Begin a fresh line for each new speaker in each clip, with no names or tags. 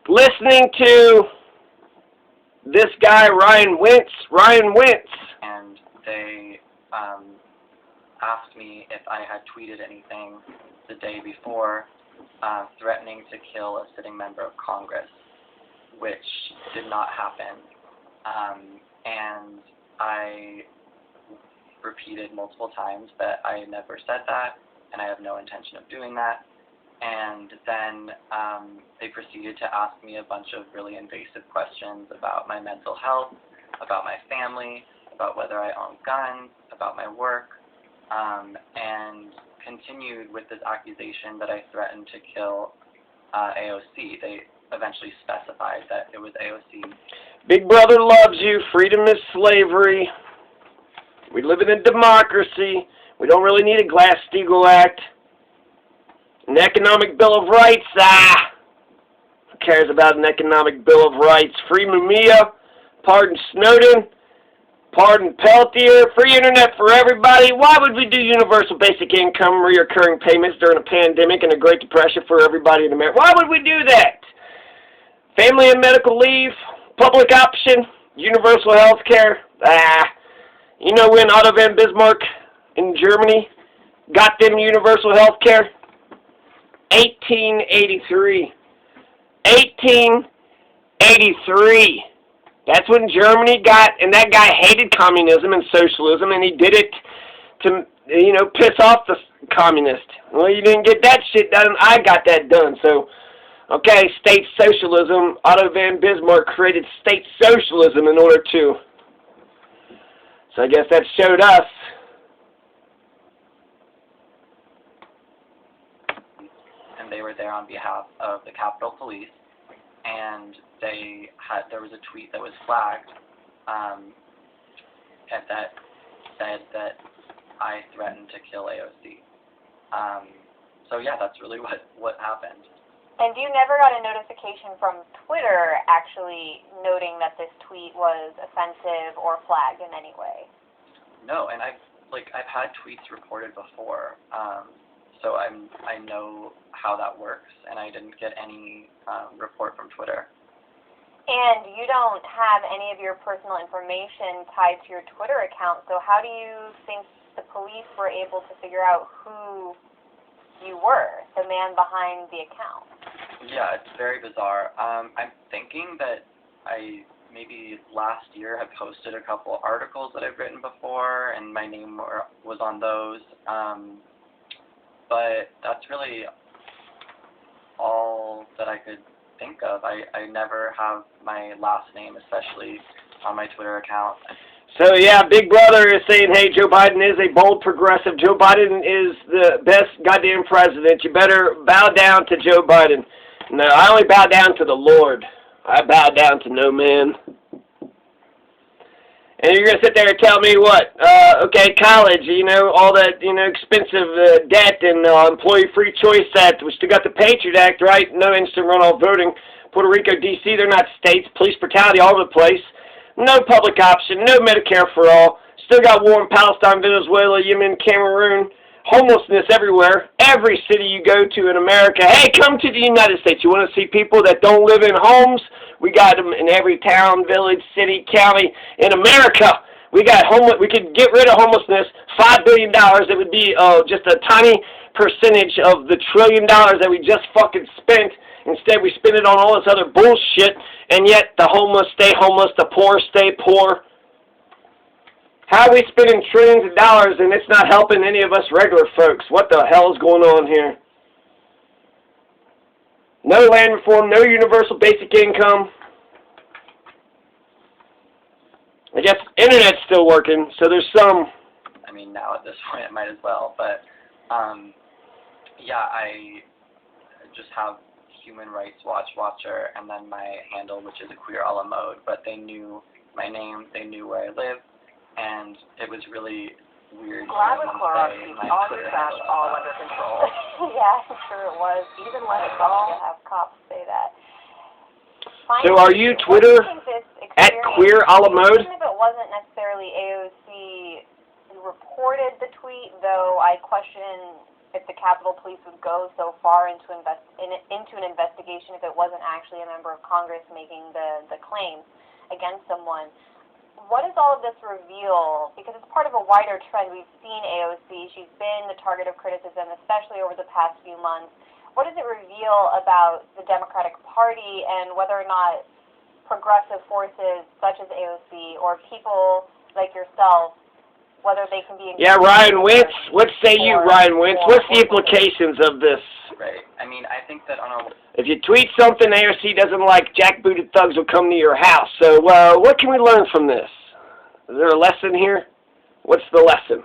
listening to this guy, Ryan Wentz.
And they asked me if I had tweeted anything the day before threatening to kill a sitting member of Congress, which did not happen. And I repeated multiple times that I never said that, and I have no intention of doing that. And then they proceeded to ask me a bunch of really invasive questions about my mental health, about my family, about whether I own guns, about my work, and continued with this accusation that I threatened to kill AOC. They eventually specified that it was AOC.
Big Brother loves you. Freedom is slavery. We live in a democracy. We don't really need a Glass-Steagall Act. An economic bill of rights. Who cares about an economic bill of rights? Free Mumia. Pardon Snowden. Pardon Peltier. Free internet for everybody. Why would we do universal basic income, reoccurring payments during a pandemic and a Great Depression for everybody in America? Why would we do that? Family and medical leave. Public option. Universal health care. You know when Otto von Bismarck in Germany got them universal health care? 1883. 1883. That's when Germany got, and that guy hated communism and socialism, and he did it to, piss off the communist. Well, you didn't get that shit done. I got that done. So, okay, state socialism. Otto von Bismarck created state socialism in order to. So I guess that showed us.
And they were there on behalf of the Capitol Police, and there was a tweet that was flagged that said that I threatened to kill AOC. So yeah, that's really what happened.
And you never got a notification from Twitter actually noting that this tweet was offensive or flagged in any way?
No, and I've had tweets reported before, so I know how that works, and I didn't get any report from Twitter.
And you don't have any of your personal information tied to your Twitter account, so how do you think the police were able to figure out who you were, the man behind the account?
Yeah, it's very bizarre. I'm thinking that I maybe last year had posted a couple articles that I've written before, and my name was on those. But that's really all that I could think of. I never have my last name, especially on my Twitter account.
So, yeah, Big Brother is saying, hey, Joe Biden is a bold progressive. Joe Biden is the best goddamn president. You better bow down to Joe Biden. No, I only bow down to the Lord. I bow down to no man. And you're going to sit there and tell me what? Okay, college, all that, expensive debt and Employee Free Choice Act. We still got the Patriot Act, right? No instant runoff voting. Puerto Rico, D.C., they're not states. Police brutality all over the place. No public option. No Medicare for all. Still got war in Palestine, Venezuela, Yemen, Cameroon. Homelessness everywhere. Every city you go to in America. Hey, come to the United States. You want to see people that don't live in homes? We got them in every town, village, city, county in America. We got we could get rid of homelessness. $5 billion. It would be just a tiny percentage of the $1 trillion that we just fucking spent. Instead, we spend it on all this other bullshit, and yet the homeless stay homeless, the poor stay poor. How are we spending trillions of dollars and it's not helping any of us regular folks? What the hell is going on here? No land reform, no universal basic income. I guess internet's still working, so there's some.
I mean, now at this point it might as well, but yeah, I just have Human Rights Watcher, and then my handle, which is a queer a la mode, but they knew my name, they knew where I lived, and it was really weird.
Glad with Clorox keeps all your trash all under control.
Yeah, I'm sure it was. Even when it's all to have cops say that.
So are you Twitter at queer a la mode?
Even if it wasn't necessarily AOC who reported the tweet, though I question if the Capitol Police would go so far into an investigation if it wasn't actually a member of Congress making the claim against someone. What does all of this reveal? Because it's part of a wider trend. We've seen AOC. She's been the target of criticism, especially over the past few months. What does it reveal about the Democratic Party and whether or not progressive forces such as AOC or people like yourself, whether they can be...
Yeah, Ryan Wentz. What say you, Ryan Wentz? What's the implications of this?
Right. I mean, I think that on a...
If you tweet something AOC doesn't like, jackbooted thugs will come to your house. So what can we learn from this? Is there a lesson here? What's the lesson?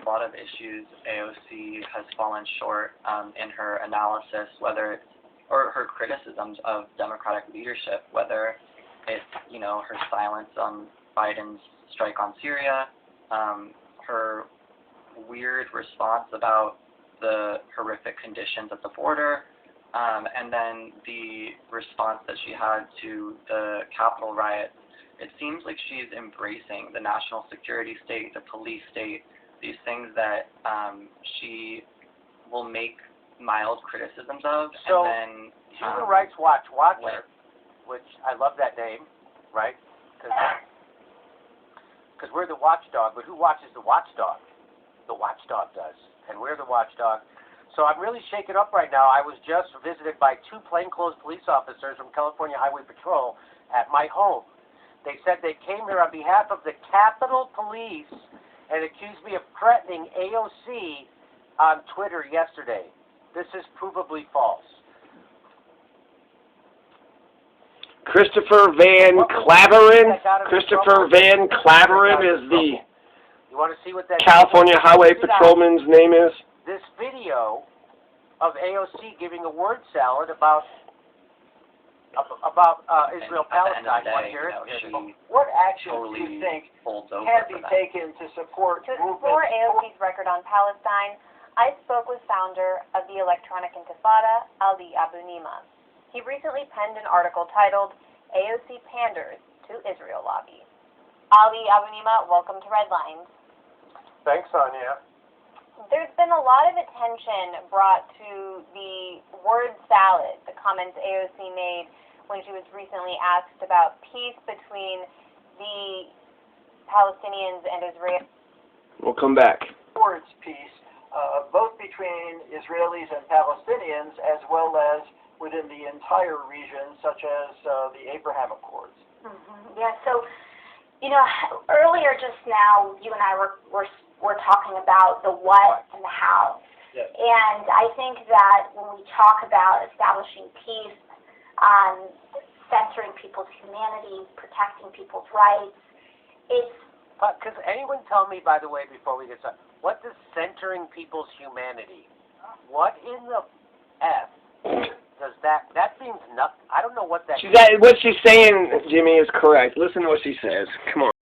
A lot of issues, AOC has fallen short in her analysis, whether it's, or her criticisms of Democratic leadership, whether it's, her silence on Biden's strike on Syria, her weird response about the horrific conditions at the border, and then the response that she had to the Capitol riots. It seems like she's embracing the national security state, the police state, these things that she will make mild criticisms of,
So,
and then...
Human Rights Watch Watcher, which I love that name, right? Because we're the watchdog, but who watches the watchdog? The watchdog does, and we're the watchdog. So I'm really shaken up right now. I was just visited by 2 plainclothes police officers from California Highway Patrol at my home. They said they came here on behalf of the Capitol Police and accused me of threatening AOC on Twitter yesterday. This is provably false.
Christopher Van Claveren. Christopher Van Claveren is the
You want to see what that
California Highway Patrolman's name is.
This video of AOC giving a word salad about Israel-Palestine. Want to hear it?
What actions do you think can be taken to support
To explore AOC's record on Palestine, I spoke with founder of the Electronic Intifada, Ali Abu Nima. He recently penned an article titled, AOC Panders to Israel Lobby. Ali Abu Nima, welcome to Redlines.
Thanks, Anya.
There's been a lot of attention brought to the word salad, the comments AOC made when she was recently asked about peace between the Palestinians and Israel.
We'll come back.
towards peace, both between Israelis and Palestinians, as well as within the entire region, such as the Abraham Accords?
Yeah, so, earlier just now, you and I were talking about the what and the how.
Yes.
And I think that when we talk about establishing peace, centering people's humanity, protecting people's rights, it's...
Could anyone tell me, by the way, before we get started, what does centering people's humanity, what in the F does that means nothing. I don't know what that means.
What she's saying, Jimmy, is correct. Listen to what she says. Come on.